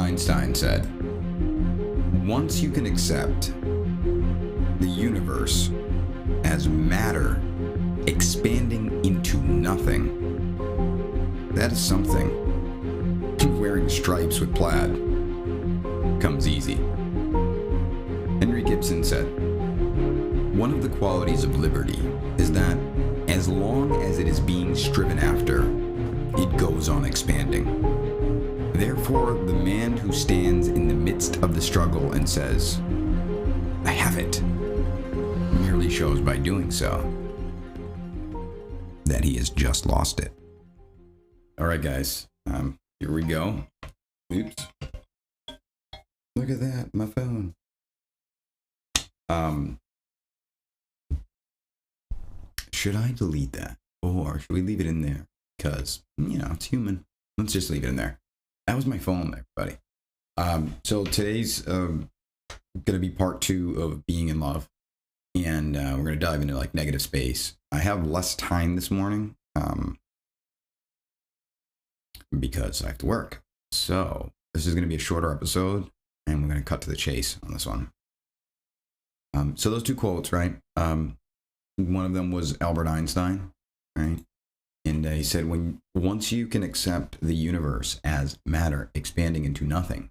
Einstein said, once you can accept the universe as matter expanding into nothing, that is something. Wearing stripes with plaid comes easy. Henry Gibson said, one of the qualities of liberty is that as long as it is being striven after, it goes on expanding. Therefore, the man who stands in the midst of the struggle and says, I have it, merely shows by doing so that he has just lost it. All right, guys, here we go. Oops. Look at that, my phone. Should I delete that? Or should we leave it in there? Because, it's human. Let's just leave it in there. That was my phone, everybody. So today's going to be part 2 of being in love. And we're going to dive into like negative space. I have less time this morning because I have to work. So this is going to be a shorter episode, and we're going to cut to the chase on this one. So those 2 quotes, right? One of them was Albert Einstein, right? And he said, once you can accept the universe as matter expanding into nothing,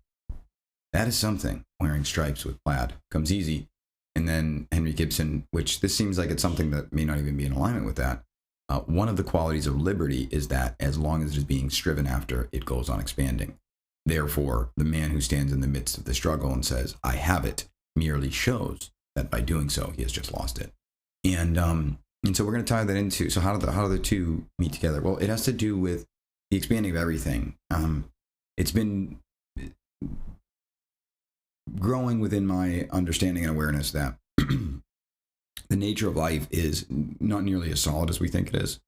that is something. Wearing stripes with plaid comes easy. And then Henry Gibson, which this seems like it's something that may not even be in alignment with that. One of the qualities of liberty is that as long as it is being striven after, it goes on expanding. Therefore, the man who stands in the midst of the struggle and says, I have it, merely shows that by doing so, he has just lost it. And so we're going to tie that into, so how do the 2 meet together? Well, it has to do with the expanding of everything. It's been growing within my understanding and awareness that the nature of life is not nearly as solid as we think it is.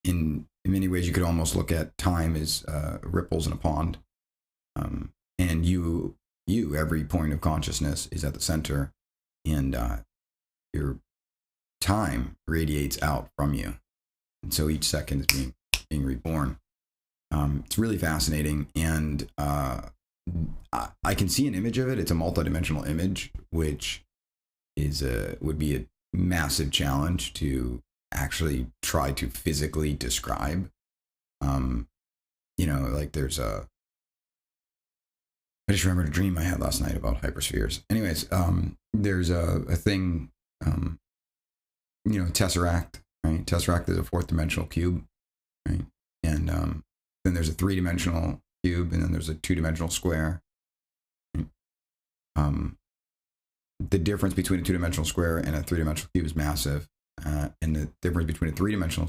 In many ways, you could almost look at time as ripples in a pond. And you, every point of consciousness is at the center, and your time radiates out from you. And so each second is being reborn. It's really fascinating. And I can see an image of it. It's a multidimensional image, which would be a massive challenge to actually try to physically describe. Like there's I just remembered a dream I had last night about hyperspheres. Anyways, there's a thing, tesseract, right? Tesseract is a 4th dimensional cube, right? And then there's a 3-dimensional cube, and then there's a 2-dimensional square. The difference between a 2-dimensional square and a 3-dimensional cube is massive, and the difference between a 3-dimensional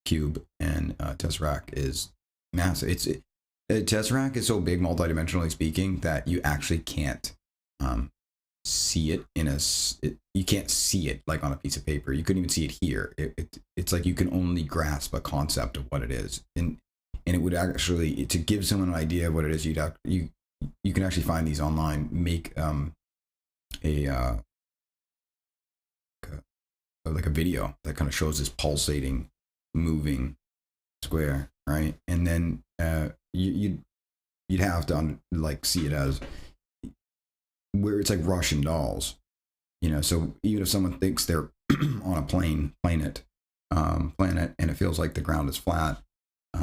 cube and a tesseract is massive. A tesseract is so big, multidimensionally speaking, that you actually can't see it you can't see it like on a piece of paper. You couldn't even see it here. It's like you can only grasp a concept of what it is, and it would actually, to give someone an idea of what it is, you can actually find these online. Make like a video that kind of shows this pulsating, moving square, right? And then you'd have to like see it as where it's like Russian dolls, so even if someone thinks they're on a planet, and it feels like the ground is flat,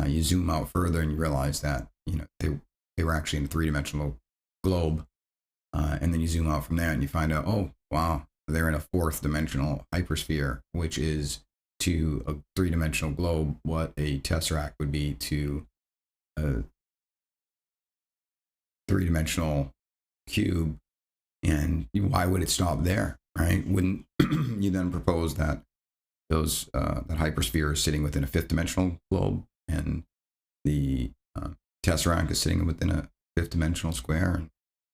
you zoom out further and you realize that they were actually in a 3-dimensional globe, and then you zoom out from there and you find out, oh wow, they're in a 4th dimensional hypersphere, which is to a 3-dimensional globe what a tesseract would be to a 3-dimensional cube. And why would it stop there, right? Wouldn't you then propose that that hypersphere is sitting within a 5th dimensional globe, and the tesseract is sitting within a 5th dimensional square,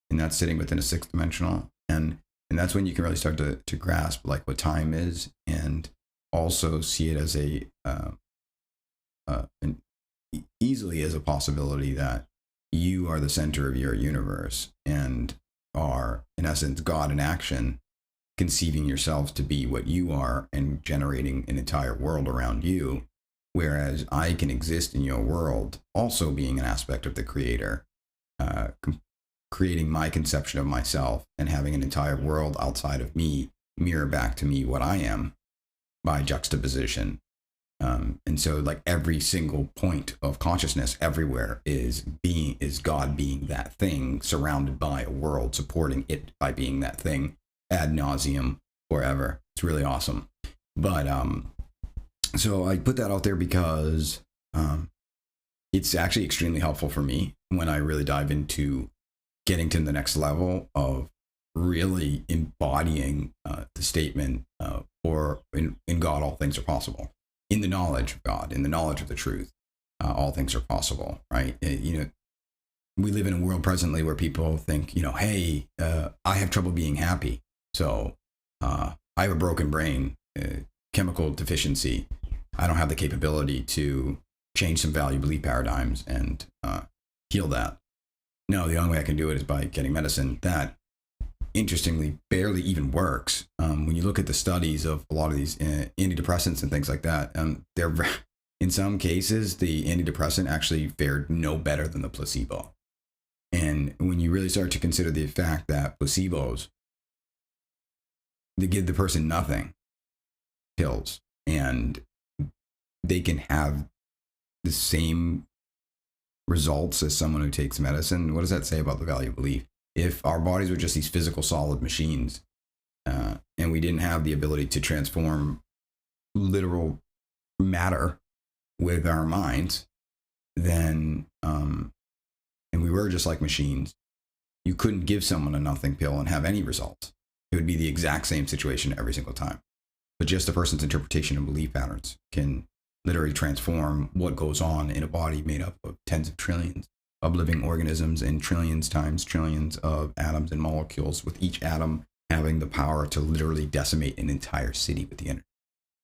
and that's sitting within a 6th dimensional, and that's when you can really start to grasp like what time is, and also see it as easily as a possibility that you are the center of your universe and are, in essence, God in action, conceiving yourselves to be what you are and generating an entire world around you, whereas I can exist in your world also being an aspect of the creator, creating my conception of myself and having an entire world outside of me mirror back to me what I am by juxtaposition. And so like every single point of consciousness everywhere is God being that thing, surrounded by a world supporting it by being that thing ad nauseum forever. It's really awesome. But so I put that out there because it's actually extremely helpful for me when I really dive into getting to the next level of really embodying the statement for in God all things are possible. In the knowledge of God, in the knowledge of the truth, all things are possible, right? We live in a world presently where people think, hey, I have trouble being happy. So I have a broken brain, chemical deficiency. I don't have the capability to change some value belief paradigms and heal that. No, the only way I can do it is by getting medicine. That, interestingly, barely even works. When you look at the studies of a lot of these antidepressants and things like that, they're in some cases, the antidepressant actually fared no better than the placebo. And when you really start to consider the fact that placebos, they give the person nothing, pills, and they can have the same results as someone who takes medicine, what does that say about the value of belief? If our bodies were just these physical solid machines and we didn't have the ability to transform literal matter with our minds, then, and we were just like machines, you couldn't give someone a nothing pill and have any results. It would be the exact same situation every single time. But just a person's interpretation of belief patterns can literally transform what goes on in a body made up of tens of trillions of living organisms and trillions times trillions of atoms and molecules, with each atom having the power to literally decimate an entire city with the energy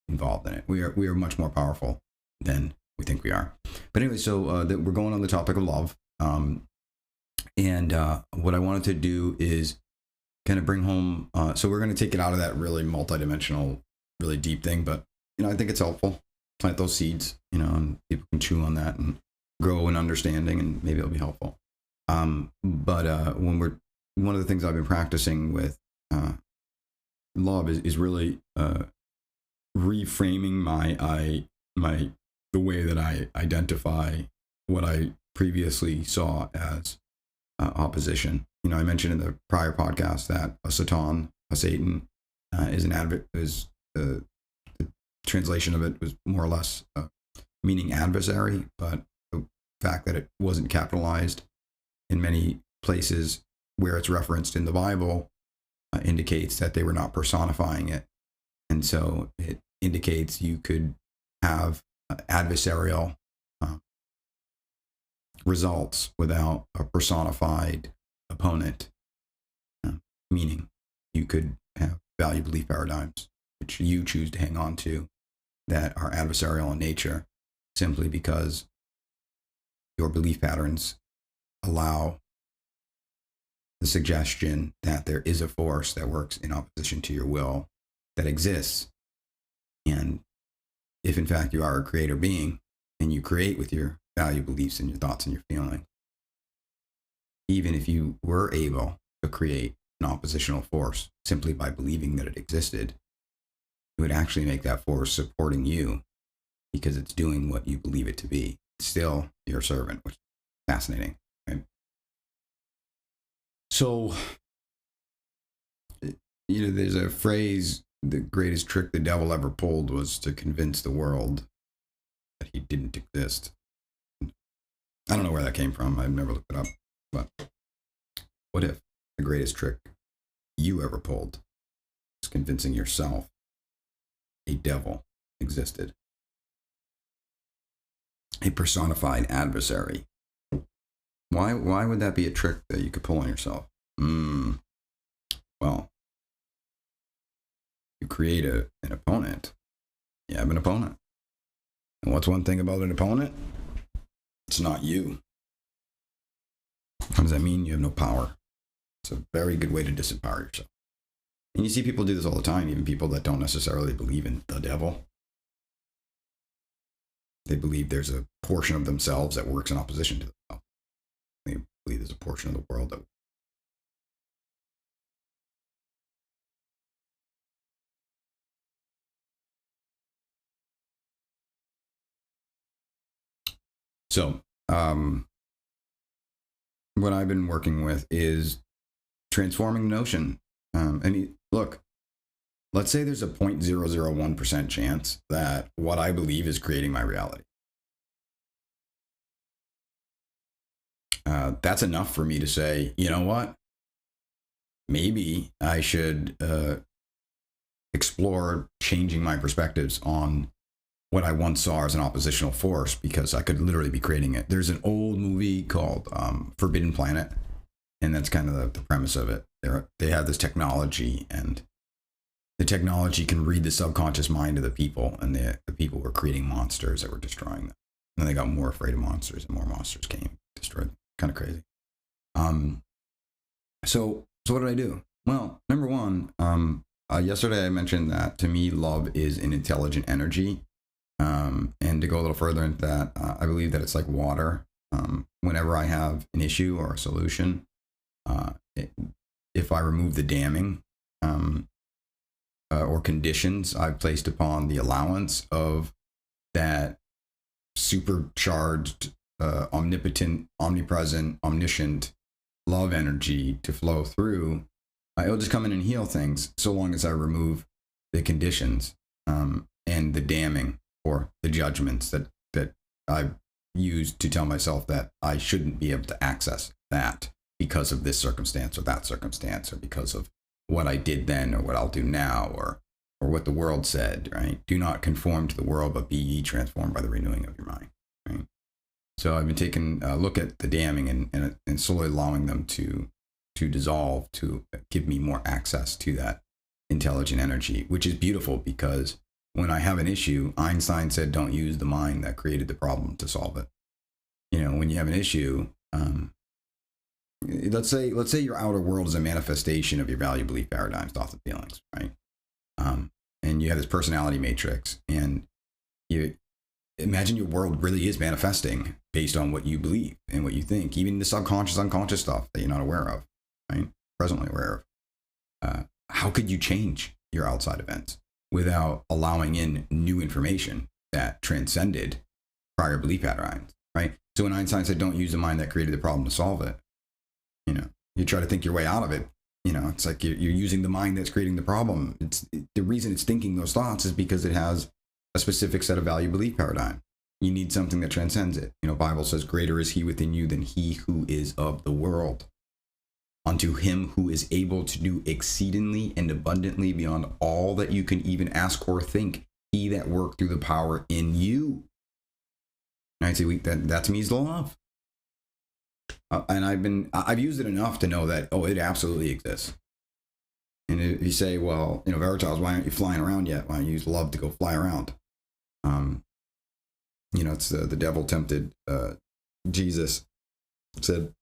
involved in it. We are much more powerful than we think we are. But anyway, so we're going on the topic of love. And what I wanted to do is kind of bring home, so we're going to take it out of that really multidimensional, really deep thing, but I think it's helpful. Plant those seeds, and people can chew on that and grow an understanding, and maybe it'll be helpful. But one of the things I've been practicing with love is really reframing the way that I identify what I previously saw as opposition. I mentioned in the prior podcast that a Satan, is the translation of it was more or less meaning adversary, but the fact that it wasn't capitalized in many places where it's referenced in the Bible indicates that they were not personifying it. And so it indicates you could have adversarial results without a personified opponent, meaning you could have value belief paradigms which you choose to hang on to that are adversarial in nature, simply because your belief patterns allow the suggestion that there is a force that works in opposition to your will that exists. And if in fact you are a creator being and you create with your value beliefs and your thoughts and your feelings, even if you were able to create an oppositional force simply by believing that it existed, it would actually make that force supporting you because it's doing what you believe it to be. It's still your servant, which is fascinating, right? So, there's a phrase, the greatest trick the devil ever pulled was to convince the world that he didn't exist. I don't know where that came from. I've never looked it up. But what if the greatest trick you ever pulled was convincing yourself a devil existed? A personified adversary. Why would that be a trick that you could pull on yourself? Well, you create an opponent. You have an opponent. And what's one thing about an opponent? It's not you. What does that mean? You have no power. It's a very good way to disempower yourself. And you see people do this all the time, even people that don't necessarily believe in the devil. They believe there's a portion of themselves that works in opposition to themselves. They believe there's a portion of the world that. So, what I've been working with is transforming the notion. Look, let's say there's a 0.001% chance that what I believe is creating my reality. That's enough for me to say, you know what? Maybe I should explore changing my perspectives on what I once saw as an oppositional force, because I could literally be creating it. There's an old movie called Forbidden Planet, and that's kind of the premise of it. They have this technology, and the technology can read the subconscious mind of the people, and the people were creating monsters that were destroying them. And then they got more afraid of monsters, and more monsters came, destroyed them. Kind of crazy. So what did I do? Well, number one, yesterday I mentioned that to me, love is an intelligent energy. And to go a little further into that, I believe that it's like water. Whenever I have an issue or a solution, if I remove the damming or conditions I've placed upon the allowance of that supercharged, omnipotent, omnipresent, omniscient love energy to flow through, it'll just come in and heal things, so long as I remove the conditions and the damning or the judgments that I've used to tell myself that I shouldn't be able to access that because of this circumstance or that circumstance, or because of what I did then or what I'll do now, or what the world said, right? Do not conform to the world, but be ye transformed by the renewing of your mind, right? So I've been taking a look at the damning and slowly allowing them to dissolve, to give me more access to that intelligent energy, which is beautiful, because when I have an issue, Einstein said, don't use the mind that created the problem to solve it. When you have an issue, let's say your outer world is a manifestation of your value, belief, paradigms, thoughts, and feelings, right? And you have this personality matrix, and you imagine your world really is manifesting based on what you believe and what you think, even the subconscious, unconscious stuff that you're not aware of, right? Presently aware of. How could you change your outside events without allowing in new information that transcended prior belief patterns, right? So when Einstein said, don't use the mind that created the problem to solve it, you try to think your way out of it. It's like you're using the mind that's creating the problem. The reason it's thinking those thoughts is because it has a specific set of value belief paradigm. You need something that transcends it. Bible says, greater is he within you than he who is of the world. Unto him who is able to do exceedingly and abundantly beyond all that you can even ask or think, he that worked through the power in you. And I'd say that to me is love. And I've used it enough to know that, it absolutely exists. And if you say, well, Veritas, why aren't you flying around yet? Why don't you use love to go fly around? It's the devil tempted Jesus. Said,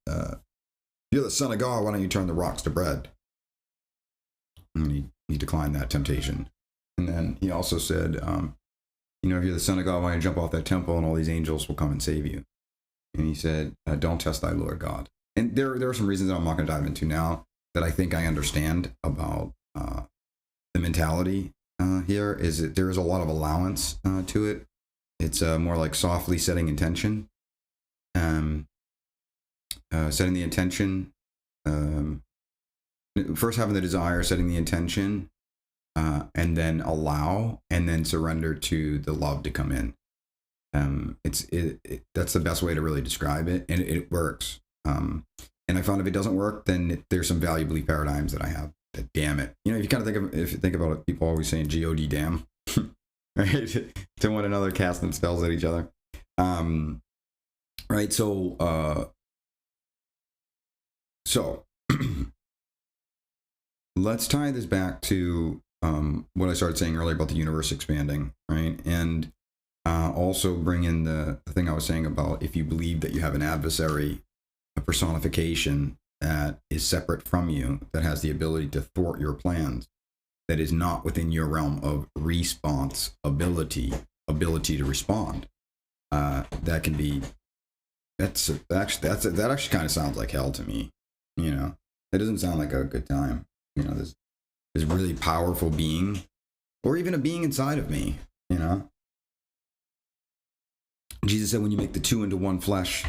you're the son of God, why don't you turn the rocks to bread? And he declined that temptation. And then he also said, if you're the son of God, why don't you jump off that temple and all these angels will come and save you? And he said, don't test thy Lord God. And there are some reasons that I'm not going to dive into now that I think I understand about the mentality here, is that there is a lot of allowance to it. It's more like softly setting intention. Setting the intention, first having the desire, setting the intention, and then allow, and then surrender to the love to come in. That's the best way to really describe it, and it works. And I found if it doesn't work, then there's some value belief paradigms that I have that damn it. If you think about it, people always saying God damn, right? To one another, casting spells at each other. Right. So let's tie this back to what I started saying earlier about the universe expanding, right? And also bring in the thing I was saying about, if you believe that you have an adversary, a personification that is separate from you, that has the ability to thwart your plans, that is not within your realm of response ability to respond, that can be that actually kind of sounds like hell to me. You know, it doesn't sound like a good time. You know, this really powerful being, or even a being inside of me. You know, Jesus said, "When you make the two into one flesh."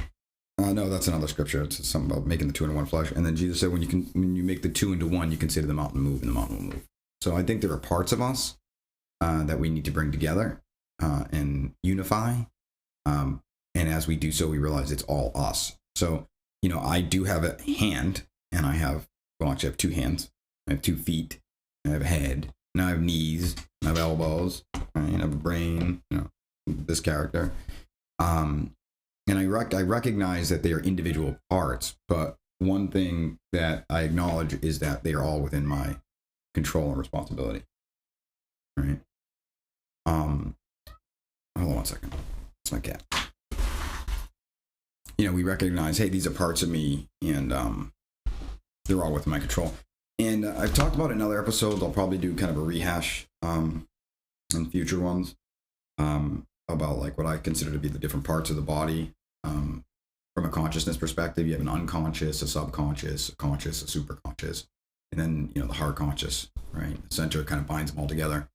No, that's another scripture. It's something about making the two into one flesh. And then Jesus said, when you make the two into one, you can say to the mountain move, and the mountain will move. So I think there are parts of us that we need to bring together and unify. And as we do so, we realize it's all us. So, you know, I do have a hand, and I have two hands. I have 2 feet. I have a head. Now I have knees. I have elbows. Right? I have a brain. You know, this character. And I recognize that they are individual parts, but one thing that I acknowledge is that they are all within my control and responsibility. Right? Hold on one second. It's my cat. You know, we recognize, hey, these are parts of me, and they're all within my control. And I've talked about it in other episodes. I'll probably do kind of a rehash in future ones. About like what I consider to be the different parts of the body. From a consciousness perspective, you have an unconscious, a subconscious, a conscious, a superconscious, and then, you know, the heart conscious, right? The center kind of binds them all together.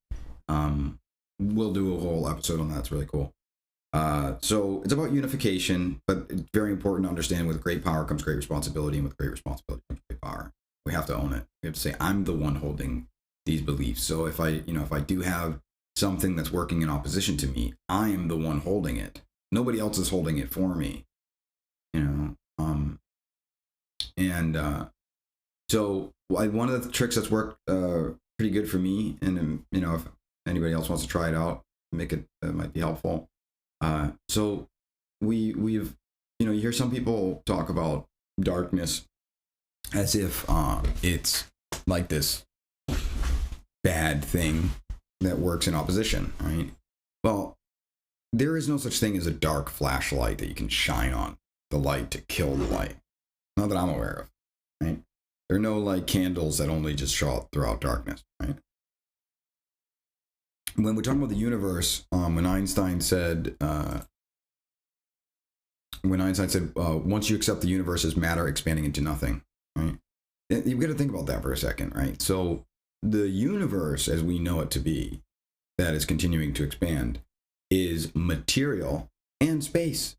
We'll do a whole episode on that. It's really cool. So it's about unification, but it's very important to understand with great power comes great responsibility, and with great responsibility comes great power. We have to own it. We have to say, I'm the one holding these beliefs. So if I do have something that's working in opposition to me, I am the one holding it. Nobody else is holding it for me. You know, so one of the tricks that's worked pretty good for me, and you know, if anybody else wants to try it out, it might be helpful. So we've, you know, you hear some people talk about darkness as if it's like this bad thing that works in opposition, right? Well, there is no such thing as a dark flashlight that you can shine on the light to kill the light. Not that I'm aware of, right? There are no like candles that only just throw out darkness, right? When we're talking about the universe, when Einstein said, once you accept the universe as matter expanding into nothing, right? You've got to think about that for a second, right? So the universe, as we know it to be, that is continuing to expand, is material and space.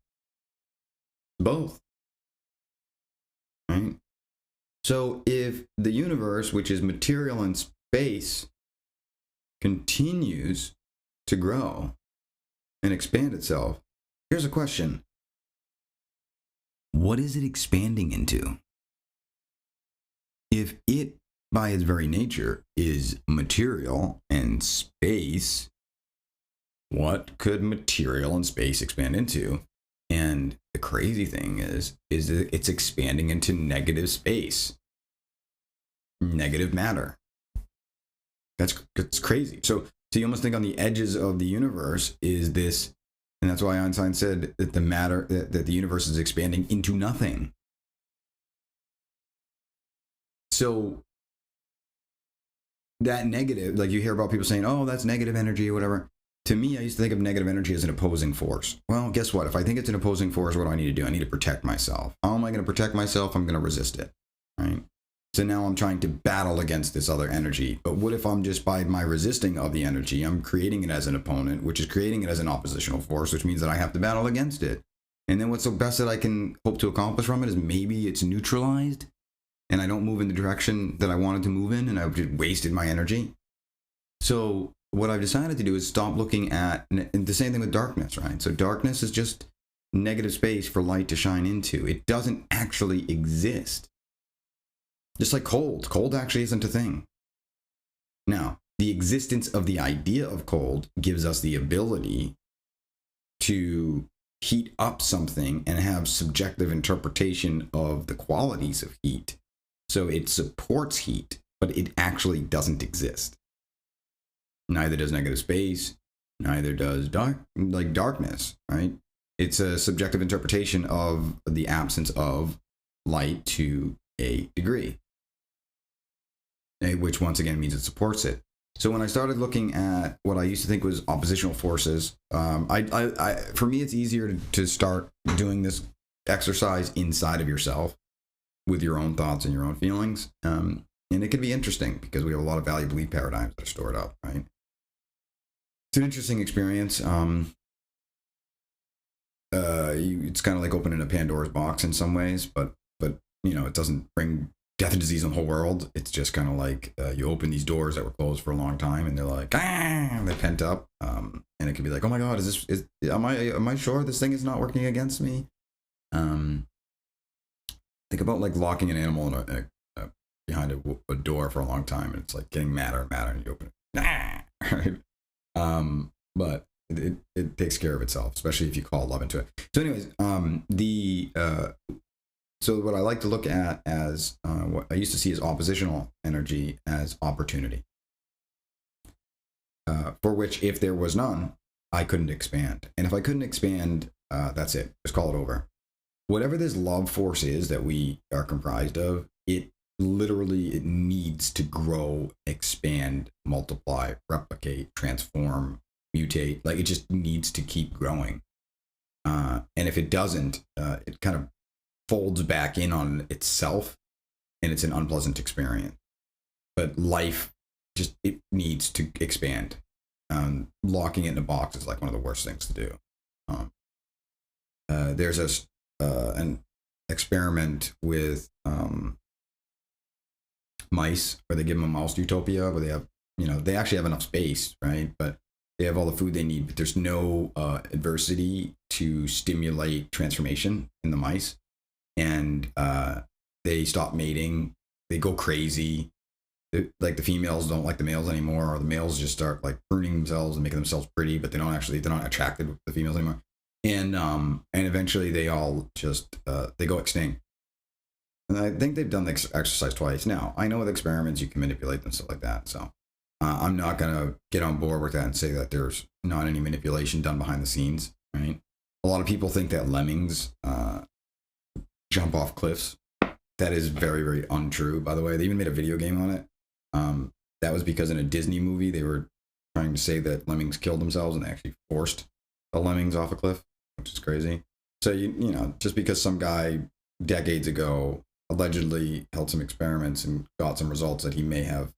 Both. Right? So if the universe, which is material and space, continues to grow and expand itself, here's a question. What is it expanding into? If it, by its very nature, is material and space, what could material and space expand into? And the crazy thing is that it's expanding into negative space, negative matter. That's crazy. So you almost think on the edges of the universe is this, and that's why Einstein said that that the universe is expanding into nothing. So that negative, like you hear about people saying, oh, that's negative energy or whatever. To me, I used to think of negative energy as an opposing force. Well, guess what? If I think it's an opposing force, what do I need to do? I need to protect myself. How am I going to protect myself? I'm going to resist it, right? So now I'm trying to battle against this other energy. But what if I'm just by my resisting of the energy, I'm creating it as an opponent, which is creating it as an oppositional force, which means that I have to battle against it. And then what's the best that I can hope to accomplish from it is maybe it's neutralized and I don't move in the direction that I wanted to move in, and I've just wasted my energy. So what I've decided to do is stop looking at, and the same thing with darkness, right? So darkness is just negative space for light to shine into. It doesn't actually exist. Just like cold. Cold actually isn't a thing. Now, the existence of the idea of cold gives us the ability to heat up something and have subjective interpretation of the qualities of heat. So it supports heat, but it actually doesn't exist. Neither does negative space, neither does darkness, right? It's a subjective interpretation of the absence of light to a degree, which once again means it supports it. So when I started looking at what I used to think was oppositional forces, for me it's easier to start doing this exercise inside of yourself with your own thoughts and your own feelings. And it can be interesting because we have a lot of value belief paradigms that are stored up, right? It's an interesting experience. It's kind of like opening a Pandora's box in some ways, but it doesn't bring death and disease on the whole world. It's just kind of like you open these doors that were closed for a long time, and they're like, they're pent up, and it can be like, oh my God, am I sure this thing is not working against me? Think about like locking an animal in behind a door for a long time, and it's like getting madder and madder, and you open it, right? But it takes care of itself, especially if you call love into it. So anyways, so what I like to look at as what I used to see as oppositional energy as opportunity, for which if there was none, I couldn't expand. And if I couldn't expand, that's it. Just call it over. Whatever this love force is that we are comprised of, it needs to grow, expand, multiply, replicate, transform, mutate. Like it just needs to keep growing. And if it doesn't, it kind of folds back in on itself, and it's an unpleasant experience. But life it needs to expand. Locking it in a box is like one of the worst things to do. There's an experiment with mice where they give them a mouse utopia where they have, they actually have enough space, right? But they have all the food they need, but there's no adversity to stimulate transformation in the mice. And they stop mating. They go crazy. Like the females don't like the males anymore, or the males just start like pruning themselves and making themselves pretty, but they're not attracted to the females anymore. And eventually they all just they go extinct. And I think they've done the exercise twice. Now I know with experiments you can manipulate them, stuff like that. So I'm not gonna get on board with that and say that there's not any manipulation done behind the scenes. Right? A lot of people think that lemmings jump off cliffs. That is very, very untrue. By the way, they even made a video game on it. That was because in a Disney movie they were trying to say that lemmings killed themselves, and they actually forced the lemmings off a cliff, which is crazy. So just because some guy decades ago allegedly held some experiments and got some results that he may have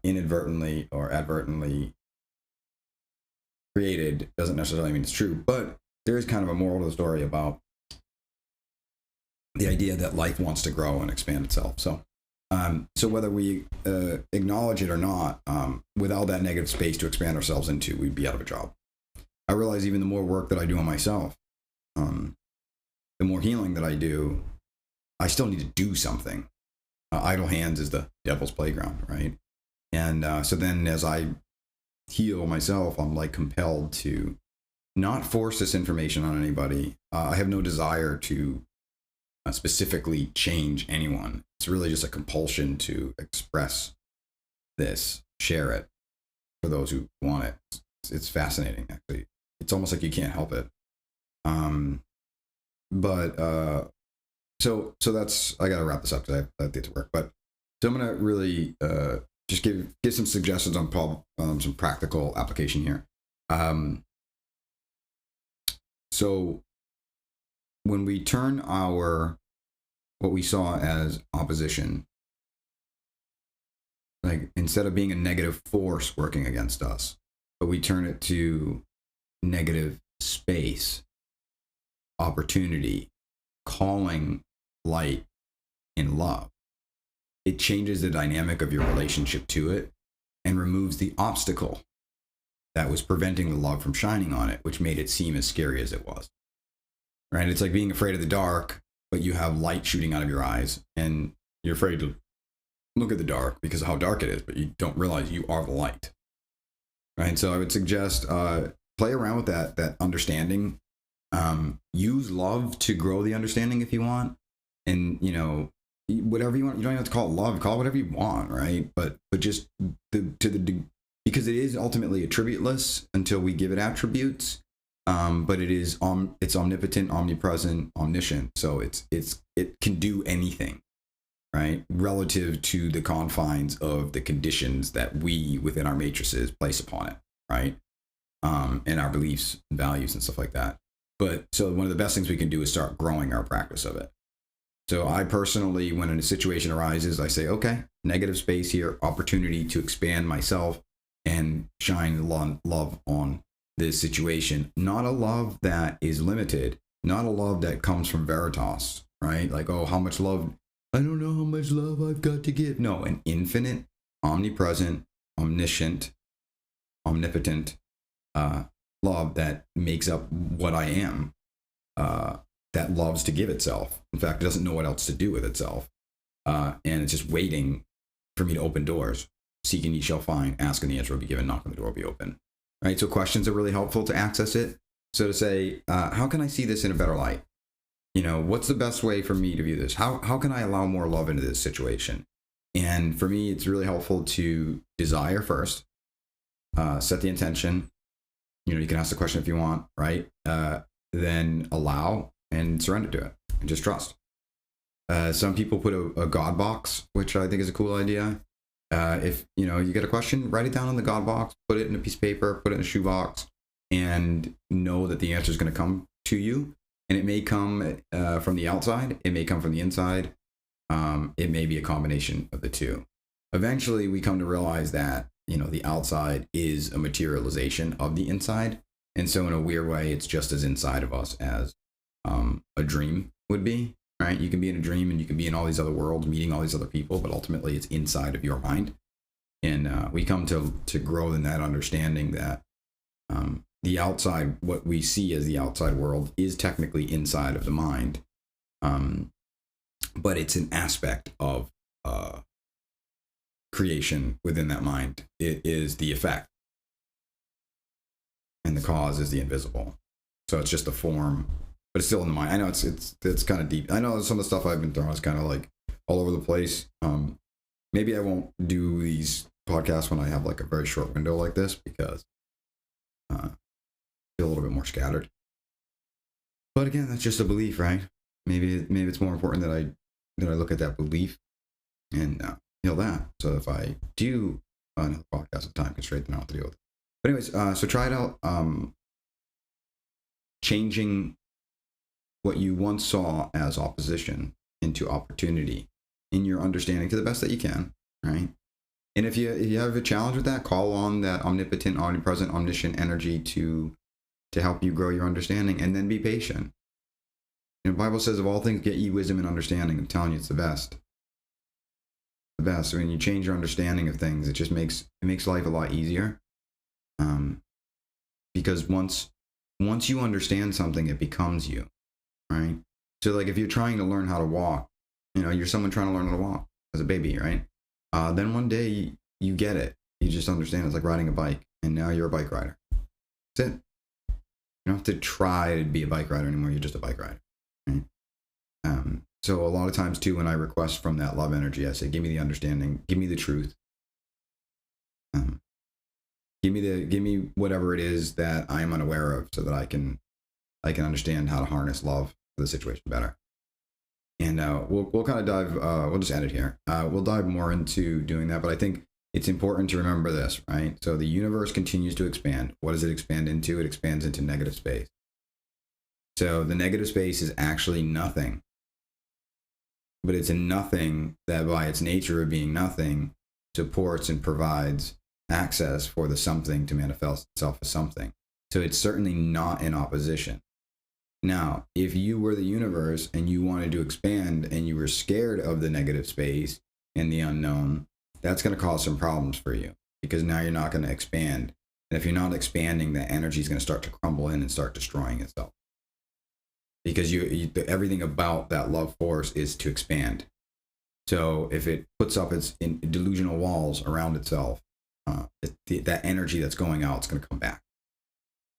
inadvertently or advertently created doesn't necessarily mean it's true. But there is kind of a moral to the story about the idea that life wants to grow and expand itself. So whether we acknowledge it or not, without that negative space to expand ourselves into, we'd be out of a job. I realize even the more work that I do on myself, the more healing that I do, I still need to do something. Idle hands is the devil's playground, right? And so then as I heal myself, I'm like compelled to not force this information on anybody. I have no desire to specifically change anyone. It's really just a compulsion to express this, share it for those who want it. It's fascinating, actually. It's almost like you can't help it. So that's, I gotta wrap this up because I have to get to work. But so I'm gonna really just give some suggestions on some practical application here. So when we turn what we saw as opposition, like instead of being a negative force working against us, but we turn it to negative space, opportunity, calling, light, and love, it changes the dynamic of your relationship to it and removes the obstacle that was preventing the love from shining on it, which made it seem as scary as it was. Right? It's like being afraid of the dark, but you have light shooting out of your eyes and you're afraid to look at the dark because of how dark it is, but you don't realize you are the light. Right? So I would suggest play around with that understanding. Use love to grow the understanding if you want. And, whatever you want, you don't even have to call it love, call it whatever you want, right? But just because it is ultimately attributeless until we give it attributes. But it's omnipotent, omnipresent, omniscient. So it can do anything, right? Relative to the confines of the conditions that we within our matrices place upon it, right? And our beliefs and values and stuff like that. But so one of the best things we can do is start growing our practice of it. So I personally, when a situation arises, I say, okay, negative space here, opportunity to expand myself and shine love on this situation. Not a love that is limited, not a love that comes from Veritas, right? Like, oh, how much love? I don't know how much love I've got to give. No, an infinite, omnipresent, omniscient, omnipotent love that makes up what I am, that loves to give itself. In fact, it doesn't know what else to do with itself. And it's just waiting for me to open doors. Seek and ye shall find, ask and the answer will be given, knock and the door will be open. Right? So questions are really helpful to access it. So to say, how can I see this in a better light? What's the best way for me to view this? How can I allow more love into this situation? And for me, it's really helpful to desire first, set the intention. You can ask the question if you want, right? Then allow and surrender to it and just trust. Some people put a God box, which I think is a cool idea. If you get a question, write it down on the God box, put it in a piece of paper, put it in a shoebox, and know that the answer is going to come to you. And it may come from the outside, it may come from the inside. It may be a combination of the two. Eventually, we come to realize that the outside is a materialization of the inside, and so in a weird way, it's just as inside of us as a dream would be. Right? You can be in a dream and you can be in all these other worlds, meeting all these other people, but ultimately it's inside of your mind. And we come to grow in that understanding that the outside, what we see as the outside world, is technically inside of the mind. But it's an aspect of creation within that mind. It is the effect. And the cause is the invisible. So it's just a form, but it's still in the mind. I know it's kind of deep. I know some of the stuff I've been throwing is kind of like all over the place. Maybe I won't do these podcasts when I have like a very short window like this, because I feel a little bit more scattered. But again, that's just a belief, right? Maybe it's more important that I look at that belief and heal that. So if I do another podcast of time constraint, then I'll have to deal with it. But anyways, so try it out. Changing what you once saw as opposition into opportunity in your understanding to the best that you can, right? And if you have a challenge with that, call on that omnipotent, omnipresent, omniscient energy to help you grow your understanding, and then be patient. The Bible says, of all things, get ye wisdom and understanding. I'm telling you, it's the best. The best. When you change your understanding of things, it just makes life a lot easier. Because once you understand something, it becomes you. Right? So like if you're trying to learn how to walk, you're someone trying to learn how to walk as a baby, right? Then one day you get it. You just understand it's like riding a bike, and now you're a bike rider. That's it. You don't have to try to be a bike rider anymore. You're just a bike rider. Right? So a lot of times too, when I request from that love energy, I say, give me the understanding, give me the truth. Give me whatever it is that I am unaware of, so that I can understand how to harness love for the situation better. And we'll kind of dive. We'll just end it here. We'll dive more into doing that, but I think it's important to remember this, right? So the universe continues to expand. What does it expand into? It expands into negative space. So the negative space is actually nothing, but it's a nothing that, by its nature of being nothing, supports and provides access for the something to manifest itself as something. So it's certainly not in opposition. Now, if you were the universe and you wanted to expand and you were scared of the negative space and the unknown, that's going to cause some problems for you, because now you're not going to expand. And if you're not expanding, the energy is going to start to crumble in and start destroying itself. Because everything about that love force is to expand. So if it puts up its delusional walls around itself, that energy that's going out is going to come back.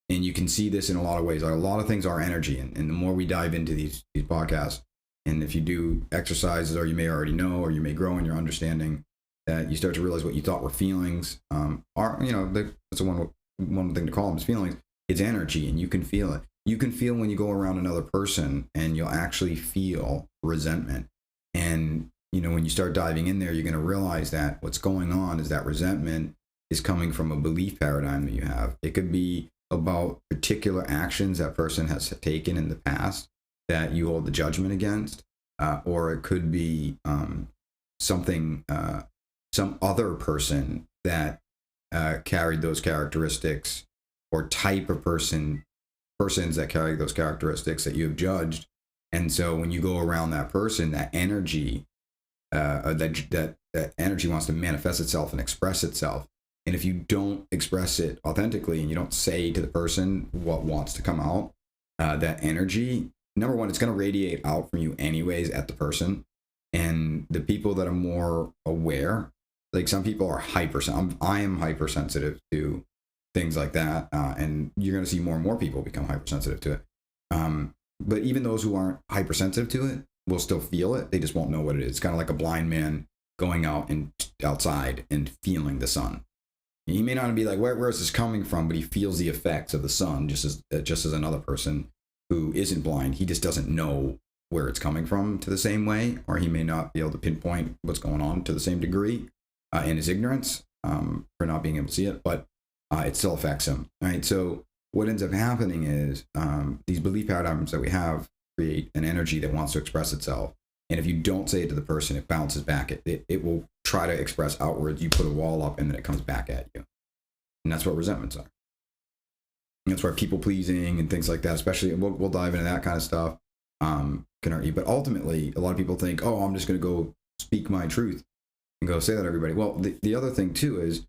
And you can see this in a lot of ways. A lot of things are energy. And the more we dive into these podcasts, and if you do exercises, or you may already know, or you may grow in your understanding, that you start to realize what you thought were feelings that's one thing to call them is feelings. It's energy, and you can feel it. You can feel when you go around another person, and you'll actually feel resentment. And when you start diving in there, you're going to realize that what's going on is that resentment is coming from a belief paradigm that you have. It could be about particular actions that person has taken in the past that you hold the judgment against, or it could be something, some other person that carried those characteristics, or type of persons that carry those characteristics that you have judged. And so when you go around that person, that energy, that energy wants to manifest itself and express itself. And if you don't express it authentically and you don't say to the person what wants to come out, that energy, number one, it's going to radiate out from you anyways at the person. And the people that are more aware, like some people are I am hypersensitive to things like that. And you're going to see more and more people become hypersensitive to it. But even those who aren't hypersensitive to it will still feel it. They just won't know what it is. It's kind of like a blind man going out and outside and feeling the sun. He may not be like, where is this coming from? But he feels the effects of the sun just as another person who isn't blind. He just doesn't know where it's coming from to the same way, or he may not be able to pinpoint what's going on to the same degree in his ignorance for not being able to see it, but it still affects him, right? So what ends up happening is these belief paradigms that we have create an energy that wants to express itself. And if you don't say it to the person, it bounces back. It will try to express outwards. You put a wall up and then it comes back at you. And that's what resentments are. And that's why people pleasing and things like that, especially, we'll dive into that kind of stuff, can hurt you. But ultimately, a lot of people think, oh, I'm just going to go speak my truth and go say that to everybody. Well, the other thing too is,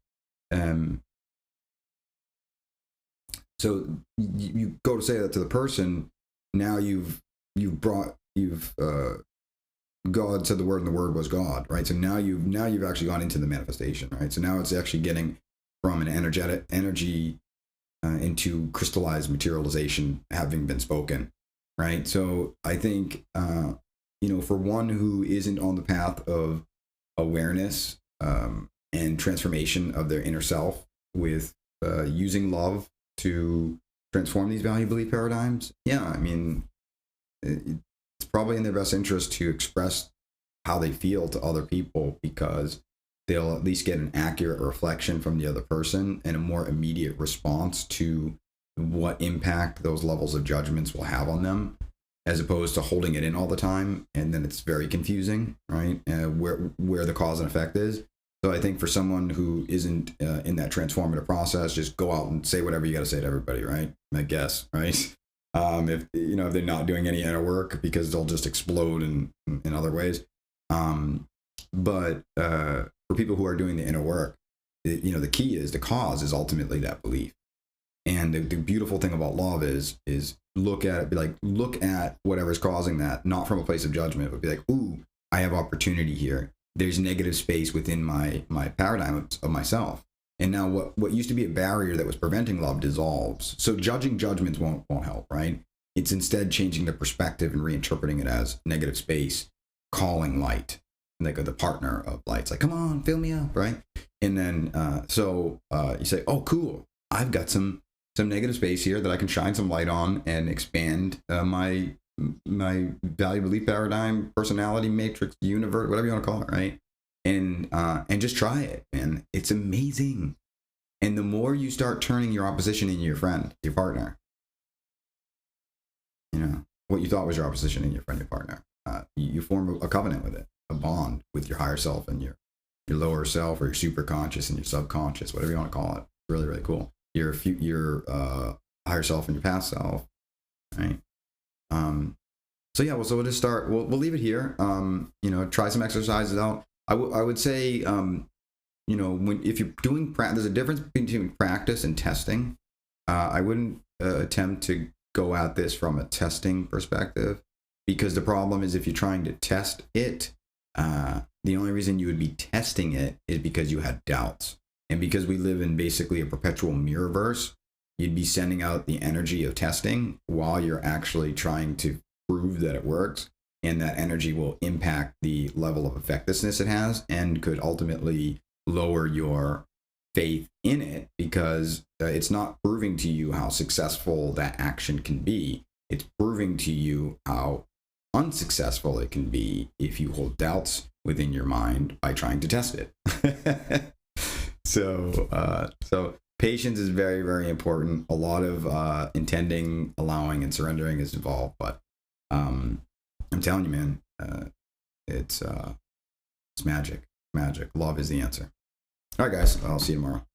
so you go to say that to the person. Now God said the word and the word was God, right? So now you've actually gone into the manifestation, right? So now it's actually getting from an energy into crystallized materialization having been spoken, right? So I think, for one who isn't on the path of awareness and transformation of their inner self with using love to transform these value belief paradigms, it's probably in their best interest to express how they feel to other people, because they'll at least get an accurate reflection from the other person and a more immediate response to what impact those levels of judgments will have on them, as opposed to holding it in all the time. And then it's very confusing, right? Where the cause and effect is. So I think for someone who isn't in that transformative process, just go out and say whatever you got to say to everybody, right? I guess, right? If they're not doing any inner work, because they'll just explode in other ways. But for people who are doing the inner work, the key is, the cause is ultimately that belief. And the beautiful thing about love is look at it, look at whatever's causing that, not from a place of judgment, but be like, ooh, I have opportunity here. There's negative space within my paradigm of myself. And now what used to be a barrier that was preventing love dissolves. So judging judgments won't help, right? It's instead changing the perspective and reinterpreting it as negative space, calling light, like the partner of light. It's like, come on, fill me up, right? And then you say, oh, cool, I've got some negative space here that I can shine some light on and expand my value belief paradigm, personality matrix, universe, whatever you want to call it, right? And just try it, man. It's amazing. And the more you start turning your opposition into your friend, your partner, what you thought was your opposition in your friend, your partner, you form a covenant with it, a bond with your higher self and your lower self, or your super conscious and your subconscious, whatever you want to call it. Really, really cool. Your higher self and your past self, right? So we'll just start. We'll leave it here. Try some exercises out. I would say, if you're doing there's a difference between practice and testing. I wouldn't attempt to go at this from a testing perspective, because the problem is, if you're trying to test it, the only reason you would be testing it is because you had doubts. And because we live in basically a perpetual mirrorverse, you'd be sending out the energy of testing while you're actually trying to prove that it works. And that energy will impact the level of effectiveness it has, and could ultimately lower your faith in it, because it's not proving to you how successful that action can be. It's proving to you how unsuccessful it can be if you hold doubts within your mind by trying to test it. So Patience is very, very important. A lot of intending, allowing, and surrendering is involved. But I'm telling you, man, it's magic. Magic. Love is the answer. All right, guys. I'll see you tomorrow.